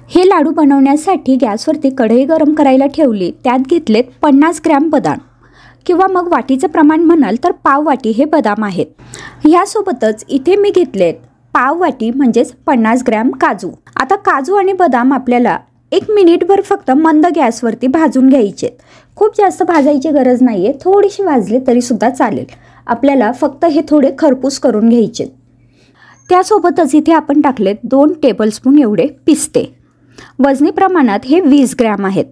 हे लाडू बनवण्यासाठी गॅसवरती कढई गरम करायला ठेवली। त्यात घेतलेत 50 ग्रॅम बदाम किंवा मग वाटीचं प्रमाण म्हणाल तर पाव वाटी हे बदाम आहेत। यासोबतच इथे मी घेतलेत पाव वाटी म्हणजेच 50 ग्रॅम काजू। आता काजू आणि बदाम आपल्याला 1 मिनिटभर फक्त मंद गॅसवरती भाजून घ्यायचे। खूप जास्त भाजायची गरज नाहीये, थोडीशी भाजले तरी सुद्धा चालेल। आपल्याला फक्त हे थोडे खरपूस करून घ्यायचे। त्यासोबतच इथे आपण टाकलेत 2 टेबलस्पून एवढे पिस्ते। वजनी प्रमाणात हे 20 ग्रॅम आहेत।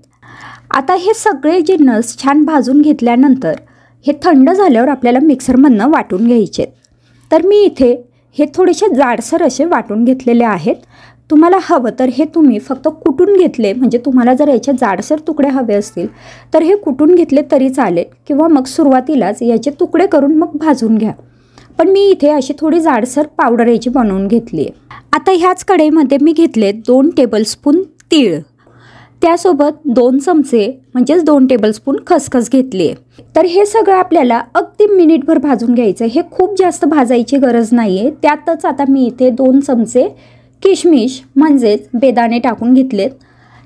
आता हे सगळे जिन्नस छान भाजून घेतल्यानंतर हे थंड झाल्यावर आपल्याला मिक्सरमधनं वाटून घ्यायचे। तर मी इथे हे थोडेसे जाडसर असे वाटून घेतलेले आहेत। तुम्हाला हवं तर हे तुम्ही फक्त कुटून घेतले, म्हणजे तुम्हाला जर याचे जाडसर तुकडे हवे असतील तर हे कुटून घेतले तरी चालेल, किंवा मग सुरुवातीलाच याचे तुकडे करून मग भाजून घ्या। पण मी इथे अशी थोडी जाडसर पावडर याची बनवून घेतली आहे। आता ह्याच कढईमध्ये मी घेतले 2 टेबलस्पून तीळ, त्यासोबत 2 चमचे म्हणजेच 2 टेबलस्पून खसखस घेतली आहे। तर हे सगळं आपल्याला अगदी मिनिटभर भाजून घ्यायचं। हे खूप जास्त भाजायची गरज नाही आहे। त्यातच आता मी इथे 2 चमचे किशमिश म्हणजेच बेदाणे टाकून घेतलेत।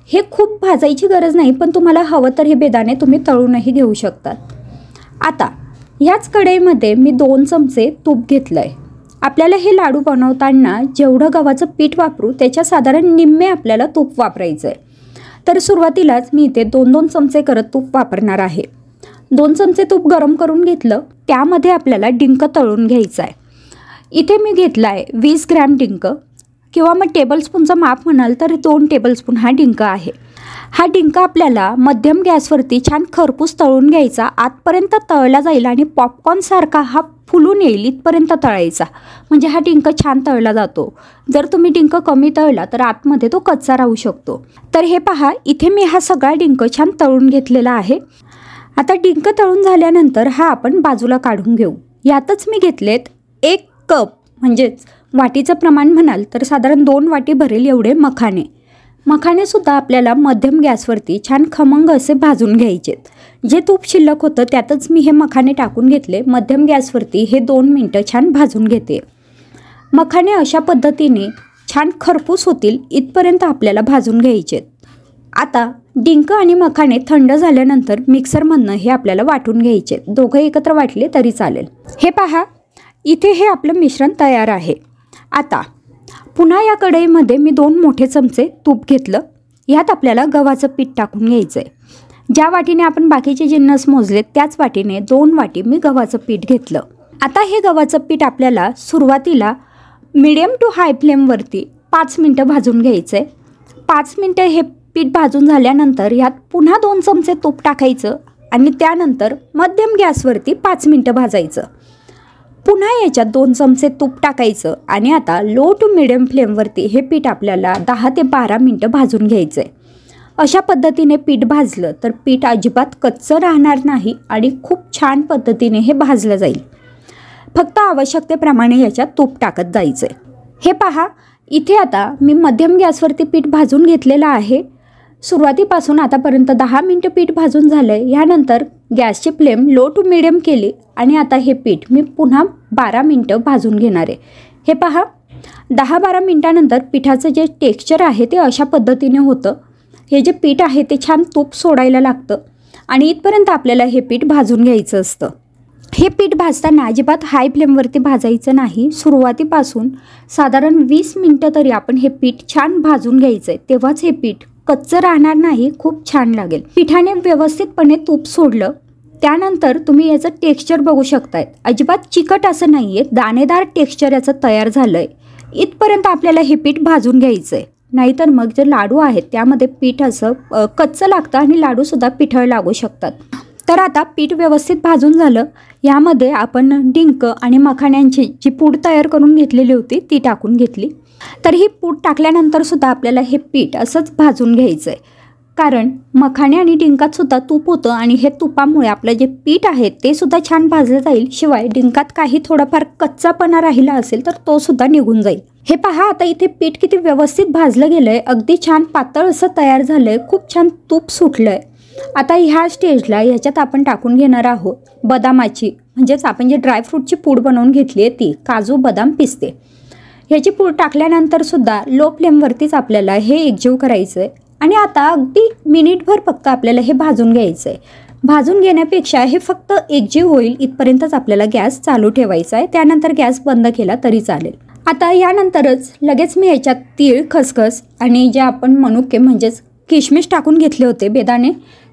हे खूप भाजायची गरज नाही, पण तुम्हाला हवं तर हे बेदाणे तुम्ही तळूनही घेऊ शकतात। आता ह्याच कढईमध्ये मी 2 चमचे तूप घेतलं आहे। आपल्याला हे लाडू बनवताना जेवढं गव्हाचं पीठ वापरू त्याच्या साधारण निम्मे आपल्याला तूप वापरायचं आहे। तर सुरुवातीलाच मी इथे 2-2 चमचे करत तूप वापरणार आहे। 2 चमचे तूप गरम करून घेतलं, त्यामध्ये आपल्याला डिंक तळून घ्यायचा आहे। इथे मी घेतला आहे 20 ग्रॅम डिंक, किंवा मग टेबलस्पूनचं माप म्हणाल तर 2 टेबलस्पून हा डिंक आहे। हा डिंक आपल्याला मध्यम गॅसवरती छान खरपूस तळून घ्यायचा। आतपर्यंत तळला जाईल आणि पॉपकॉर्नसारखा हा फुलून येईल इथपर्यंत तळायचा, म्हणजे हा डिंक छान तळला जातो। जर तुम्ही डिंक कमी तळला तर आतमध्ये तो कच्चा राहू शकतो। तर हे पहा, इथे मी हा सगळा डिंक छान तळून घेतलेला आहे। आता डिंक तळून झाल्यानंतर हा आपण बाजूला काढून घेऊ। यातच मी घेतलेत 1 कप म्हणजेच वाटीचं प्रमाण म्हणाल तर साधारण 2 वाटी भरेल एवढे मखाणे। मखाणेसुद्धा आपल्याला मध्यम गॅसवरती छान खमंग असे भाजून घ्यायचेत। जे तूप शिल्लक होतं त्यातच मी हे मखाणे टाकून घेतले। मध्यम गॅसवरती हे 2 मिनटं छान भाजून घेते। मखाणे अशा पद्धतीने छान खरपूस होतील इथपर्यंत आपल्याला भाजून घ्यायचेत। आता डिंक आणि मखाणे थंड झाल्यानंतर मिक्सरमधनं हे आपल्याला वाटून घ्यायचे। दोघं एकत्र वाटले तरी चालेल। हे पहा, इथे हे आपलं मिश्रण तयार आहे। आता पुन्हा या कढईमध्ये मी 2 मोठे चमचे तूप घेतलं। यात आपल्याला गव्हाचं पीठ टाकून घ्यायचं आहे। ज्या वाटीने आपण बाकीचे जिन्नस मोजले त्याच वाटीने 2 वाटी मी गव्हाचं पीठ घेतलं। आता हे गव्हाचं पीठ आपल्याला सुरुवातीला मीडियम टू हाय फ्लेमवरती 5 मिनटं भाजून घ्यायचं आहे। 5 मिनटं हे पीठ भाजून झाल्यानंतर यात पुन्हा 2 चमचे तूप टाकायचं आणि त्यानंतर मध्यम गॅसवरती 5 मिनटं भाजायचं। पुन्हा याच्यात 2 चमचे तूप टाकायचं आणि आता लो टू मिडियम फ्लेमवरती हे पीठ आपल्याला 10 ते 12 मिनटं भाजून घ्यायचं आहे। अशा पद्धतीने पीठ भाजलं तर पीठ अजिबात कच्चं राहणार नाही आणि खूप छान पद्धतीने हे भाजलं जाईल। फक्त आवश्यकतेप्रमाणे याच्यात तूप टाकत जायचं आहे। हे पहा, इथे आता मी मध्यम गॅसवरती पीठ भाजून घेतलेलं आहे। सुरुवातीपासून आतापर्यंत 10 मिनटं पीठ भाजून झालं आहे। यानंतर गॅसची फ्लेम लो टू मिडियम केली आणि आता हे पीठ मी पुन्हा 12 मिनटं भाजून घेणार आहे। हे पहा, 10-12 मिनटानंतर पिठाचं जे टेक्स्चर आहे ते अशा पद्धतीने होतं। हे जे पीठ आहे ते छान तूप सोडायला लागतं आणि इथपर्यंत आपल्याला हे पीठ भाजून घ्यायचं असतं। हे पीठ भाजताना अजिबात हाय फ्लेमवरती भाजायचं नाही। सुरुवातीपासून साधारण 20 मिनटं तरी आपण हे पीठ छान भाजून घ्यायचं आहे, तेव्हाच हे पीठ कच्चं राहणार नाही, खूप छान लागेल। पिठाने व्यवस्थितपणे तूप सोडलं त्यानंतर तुम्ही याचं टेक्स्चर बघू शकताय। अजिबात चिकट असं नाही आहे, दाणेदार टेक्स्चर याचं तयार झालं आहे। इथपर्यंत आपल्याला हे पीठ भाजून घ्यायचं आहे, नाहीतर मग जे लाडू आहेत त्यामध्ये पीठ असं कच्चं लागतं आणि लाडूसुद्धा पिठळ लागू शकतात। तर आता पीठ व्यवस्थित भाजून झालं। यामध्ये आपण डिंक आणि मखाण्यांची जी पूड तयार करून घेतलेली होती ती टाकून घेतली। तर ही पूड टाकल्यानंतर सुद्धा आपल्याला हे पीठ असंच भाजून घ्यायचं आहे, कारण मखाणे आणि डिंकात सुद्धा तूप होतं आणि हे तुपामुळे आपलं जे पीठ आहे ते सुद्धा छान भाजलं जाईल। शिवाय डिंकात काही थोडाफार कच्चापणा राहिला असेल तर तो सुद्धा निघून जाईल। हे पहा, आता इथे पीठ किती व्यवस्थित भाजलं गेलं आहे, अगदी छान पातळ असं तयार झालं आहे, खूप छान तूप सुटलं आहे। आता ह्या स्टेजला ह्याच्यात आपण टाकून घेणार आहोत बदामाची, म्हणजेच आपण जे ड्रायफ्रूटची पूड बनवून घेतली आहे ती, काजू, बदाम, पिस्ते। ह्याची पूड टाकल्यानंतर सुद्धा लो फ्लेमवरतीच आपल्याला हे एकजीव करायचं आहे आणि आता अगदी मिनिटभर फक्त आपल्याला हे भाजून घ्यायचं आहे. भाजून घेण्यापेक्षा हे फक्त एकजीव होईल इथपर्यंतच आपल्याला गॅस चालू ठेवायचा आहे. त्यानंतर गॅस बंद केला तरी चालेल. आता यानंतरच लगेच मी ह्याच्यात तीळ, खसखस आणि जे आपण मनुके म्हणजेच किशमिश टाकून घेतले होते बेदाणे,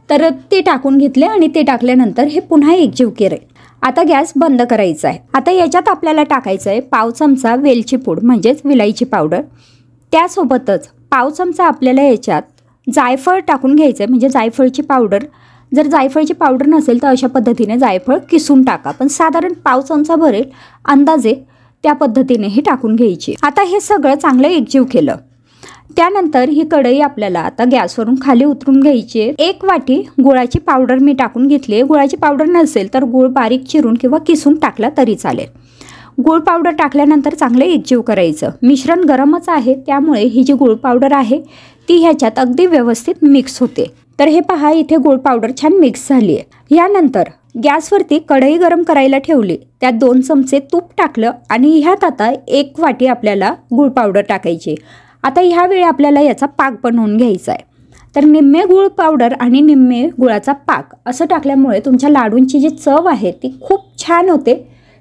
तर ते टाकून घेतले आणि ते टाकल्यानंतर हे पुन्हा एकजीव केले. आता गॅस बंद करायचा आहे. आता याच्यात आपल्याला टाकायचं आहे पाव चमचा वेलची पूड म्हणजेच विलायची पावडर. त्यासोबतच पाव चमचा आपल्याला याच्यात जायफळ टाकून घ्यायचं आहे म्हणजे जायफळची पावडर. जर जायफळची पावडर नसेल तर अशा पद्धतीने जायफळ किसून टाका, पण साधारण पाव चमचा भरेल अंदाजे त्या पद्धतीने ही टाकून घ्यायची. आता हे सगळं चांगलं एकजीव केलं. त्यानंतर ही कढई आपल्याला आता गॅसवरून खाली उतरून घ्यायची आहे. 1 वाटी गुळाची पावडर मी टाकून घेतली आहे. गुळाची पावडर नसेल तर गुळ बारीक चिरून किंवा किसून टाकला तरी चालेल. गुळ पावडर टाकल्यानंतर चांगलं एकजीव करायचं. मिश्रण गरमच आहे त्यामुळे ही जी गुळ पावडर आहे ती ह्याच्यात अगदी व्यवस्थित मिक्स होते. तर हे पहा, इथे गुळ पावडर छान मिक्स झाली आहे. यानंतर गॅसवरती कढई गरम करायला ठेवली. त्यात 2 चमचे तूप टाकलं आणि ह्यात आता 1 वाटी आपल्याला गुळ पावडर टाकायची. आता ह्यावेळी आपल्याला याचा पाक बनवून घ्यायचा आहे. तर निम्मे गुळ पावडर आणि निम्मे गुळाचा पाक असं टाकल्यामुळे तुमच्या लाडूंची जी चव आहे ती खूप छान होते.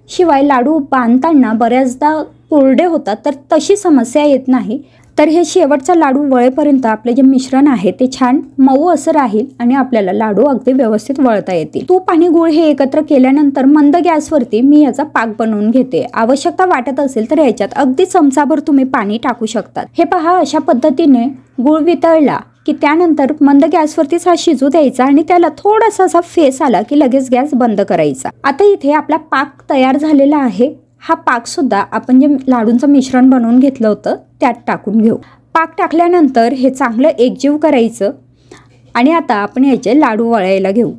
शिवाय लाडू बांधताना बऱ्याचदा कोरडे होतात, तर तशी समस्या येत नाही. तर हे शेवटचा लाडू वळेपर्यंत आपले जे मिश्रण आहे ते छान मऊ असं राहील आणि आपल्याला लाडू अगदी व्यवस्थित वळता येतील. तूप आणि गुळ हे एकत्र केल्यानंतर मंद गॅसवरती मी याचा पाक बनवून घेते. आवश्यकता वाटत असेल तर याच्यात अगदी चमचाभर तुम्ही पाणी टाकू शकतात. हे पहा, अशा पद्धतीने गुळ वितळला की त्यानंतर मंद गॅसवरतीच हा शिजू द्यायचा आणि त्याला थोडासा असा फेस आला की लगेच गॅस बंद करायचा. आता इथे आपला पाक तयार झालेला आहे. हा पाक सुद्धा आपण जे लाडूंचं मिश्रण बनवून घेतलं होतं त्यात टाकून घेऊ. पाक टाकल्यानंतर हे चांगलं एकजीव करायचं आणि आता आपण याचे लाडू वळायला घेऊ.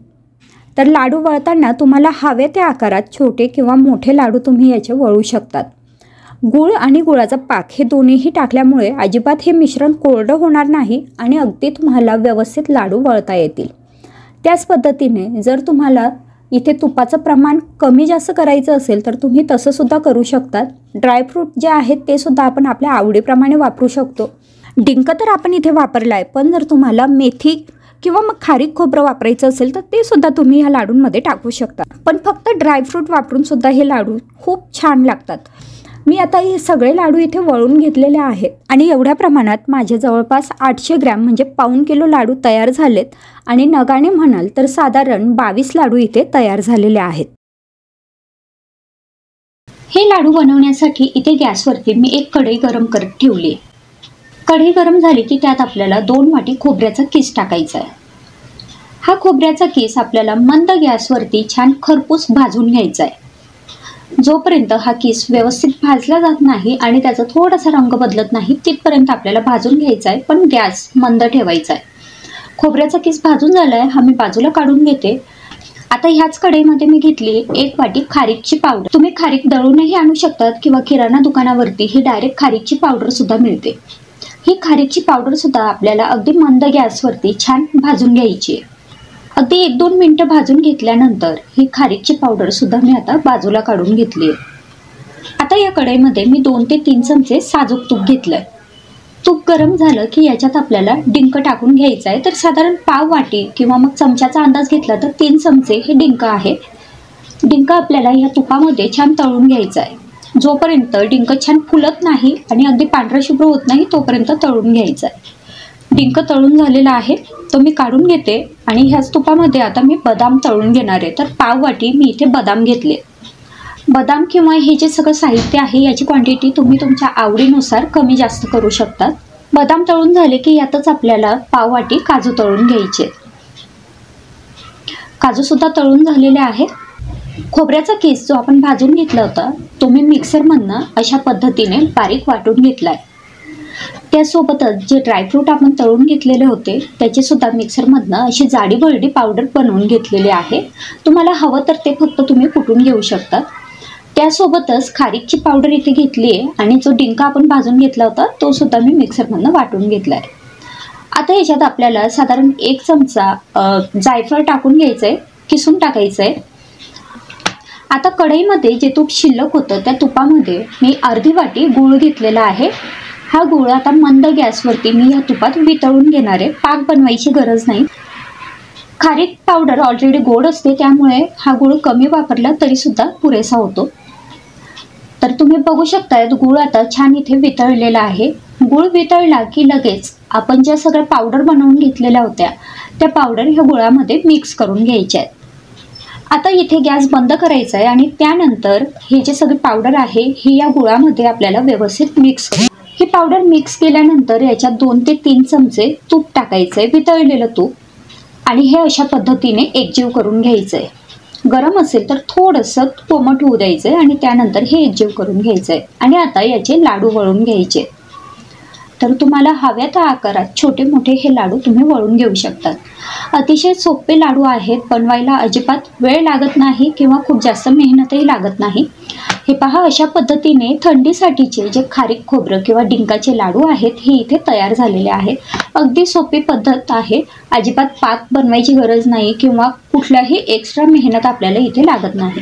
तर लाडू वळताना तुम्हाला हवे त्या आकारात छोटे किंवा मोठे लाडू तुम्ही याचे वळू शकतात. गूळ आणि गुळाचा पाक हे दोन्हीही टाकल्यामुळे अजिबात हे मिश्रण कोरडं होणार नाही आणि अगदी तुम्हाला व्यवस्थित लाडू वळता येतील. त्याच पद्धतीने जर तुम्हाला इथे तुपाचं प्रमाण कमी जास्त करायचं असेल तर तुम्ही तसं सुद्धा करू शकतात. ड्रायफ्रूट जे आहेत ते सुद्धा आपण आपल्या आवडीप्रमाणे वापरू शकतो. डिंक तर आपण इथे वापरला आहे, पण जर तुम्हाला मेथी किंवा मग खारीक खोबरं वापरायचं असेल तर ते सुद्धा तुम्ही ह्या लाडूंमध्ये टाकू शकता. पण फक्त ड्रायफ्रूट वापरून सुद्धा हे लाडू खूप छान लागतात. मी आता हे सगळे लाडू इथे वळून घेतलेले आहेत आणि एवढ्या प्रमाणात माझे जवळपास 800 ग्रॅम म्हणजे पाऊण किलो लाडू तयार झालेत आणि नगाने म्हणाल तर साधारण 22 लाडू इथे तयार झालेले आहेत. हे लाडू बनवण्यासाठी इथे गॅसवरती मी एक कढई गरम करत ठेवली. कढई गरम झाली की त्यात आपल्याला 2 वाटी खोबऱ्याचा किस टाकायचा आहे. हा खोबऱ्याचा किस आपल्याला मंद गॅसवरती छान खरपूस भाजून घ्यायचा आहे. जोपर्यंत हा किस व्यवस्थित भाजला जात नाही आणि त्याचा थोडासा रंग बदलत नाही तिथपर्यंत आपल्याला भाजून घ्यायचा आहे, पण गॅस मंद ठेवायचा आहे. खोबऱ्याचा किस भाजून झालाय, हा मी बाजूला काढून घेते. आता ह्याच कढईमध्ये मी घेतली 1 वाटी खारीकची पावडर. तुम्ही खारीक दळूनही आणू शकतात किंवा किराणा दुकानावरती ही डायरेक्ट खारीकची पावडर सुद्धा मिळते. ही खारीकची पावडर सुद्धा आपल्याला अगदी मंद गॅसवरती छान भाजून घ्यायची आहे. अगदी 1-2 मिनिटं भाजून घेतल्यानंतर ही खारीकची पावडर सुद्धा मी आता बाजूला काढून घेतली आहे. आता या कढईमध्ये मी 2 ते 3 चमचे साजूक तूप घेतलंय. तूप गरम झालं की याच्यात आपल्याला डिंक टाकून घ्यायचा आहे. तर साधारण पाव वाटी किंवा मग चमच्याचा अंदाज घेतला तर 3 चमचे हे डिंक आहे. डिंक आपल्याला या तुपामध्ये छान तळून घ्यायचा आहे. जोपर्यंत डिंक छान फुलत नाही आणि अगदी पांढरा शुभ्र होत नाही तोपर्यंत तळून घ्यायचा आहे. डिंक तळून झालेला आहे तो मी काढून घेते आणि ह्याच तुपामध्ये आता मी बदाम तळून घेणार आहे. तर पाव वाटी मी इथे बदाम घेतले. बदाम किंवा हे जे सगळं साहित्य आहे याची क्वांटिटी तुम्ही तुमच्या आवडीनुसार कमी जास्त करू शकतात. बदाम तळून झाले की यातच आपल्याला पाव वाटी काजू तळून घ्यायचे. काजू सुद्धा तळून झालेले आहेत. खोबऱ्याचा किस जो आपण भाजून घेतला होता तो मी मिक्सरमधनं अशा पद्धतीने बारीक वाटून घेतलाय. त्यासोबतच जे ड्रायफ्रूट आपण तळून घेतलेले होते त्याचे सुद्धा मिक्सरमधनं अशी जाडी भरडी पावडर बनवून घेतलेली आहे. तुम्हाला हवं तर ते फक्त तुम्ही कुटून घेऊ शकता. त्यासोबतच खारीकची पावडर इथे घेतली आहे आणि जो डिंक आपण भाजून घेतला होता तो सुद्धा मी मिक्सरमधनं वाटून घेतलाय. आता याच्यात आपल्याला साधारण 1 चमचा जायफळ टाकून घ्यायचंय, किसून टाकायचंय. आता कढईमध्ये जे तूप शिल्लक होतं त्या तुपामध्ये मी अर्धी वाटी गूळ घेतलेला आहे। हा गूळ आता मंद गॅसवरती मी या तुपात वितळून घेणार आहे। पाक बनवायची गरज नाही। खारीक पावडर ऑलरेडी गोड असते, त्यामुळे हा गूळ कमी वापरला तरी सुद्धा पुरेसा होतो। तर तुम्ही बघू शकता गूळ आता छान इथे वितळलेला आहे। गूळ वितळला की लगेच आपण ज्या सगळ्या पावडर बनवून घेतलेल्या होत्या त्या पावडर ह्या गुळामध्ये मिक्स करून घ्यायच्या आहेत। आता इथे गॅस बंद करायचा आहे आणि त्यानंतर हे जे सगळे पावडर आहे ही या गुळामध्ये आपल्याला व्यवस्थित मिक्स करायची। ही पावडर मिक्स केल्यानंतर याच्यात 2 ते 3 चमचे तूप टाकायचं आहे, वितळलेलं तूप, आणि हे अशा पद्धतीने एकजीव करून घ्यायचं आहे। गरम असेल तर थोडंसं कोमट होऊ द्यायचं आहे आणि त्यानंतर हे एकजीव करून घ्यायचं आहे आणि आता याचे लाडू वळून घ्यायचे। तर तुम्हाला हव्या त्या आकारात छोटे मोठे हे लाडू तुम्ही वळून घेऊ शकतात। अतिशय सोपे लाडू आहेत, बनवायला अजिबात वेळ लागत नाही किंवा खूप जास्त मेहनतही लागत नाही। हे पहा, अशा पद्धतीने थंडीसाठीचे जे खारीक खोबरं किंवा डिंकाचे लाडू आहेत हे इथे तयार झालेले आहेत। अगदी सोपी पद्धत आहे, अजिबात पाक बनवायची गरज नाही किंवा कुठल्याही एक्स्ट्रा मेहनत आपल्याला इथे लागत नाही।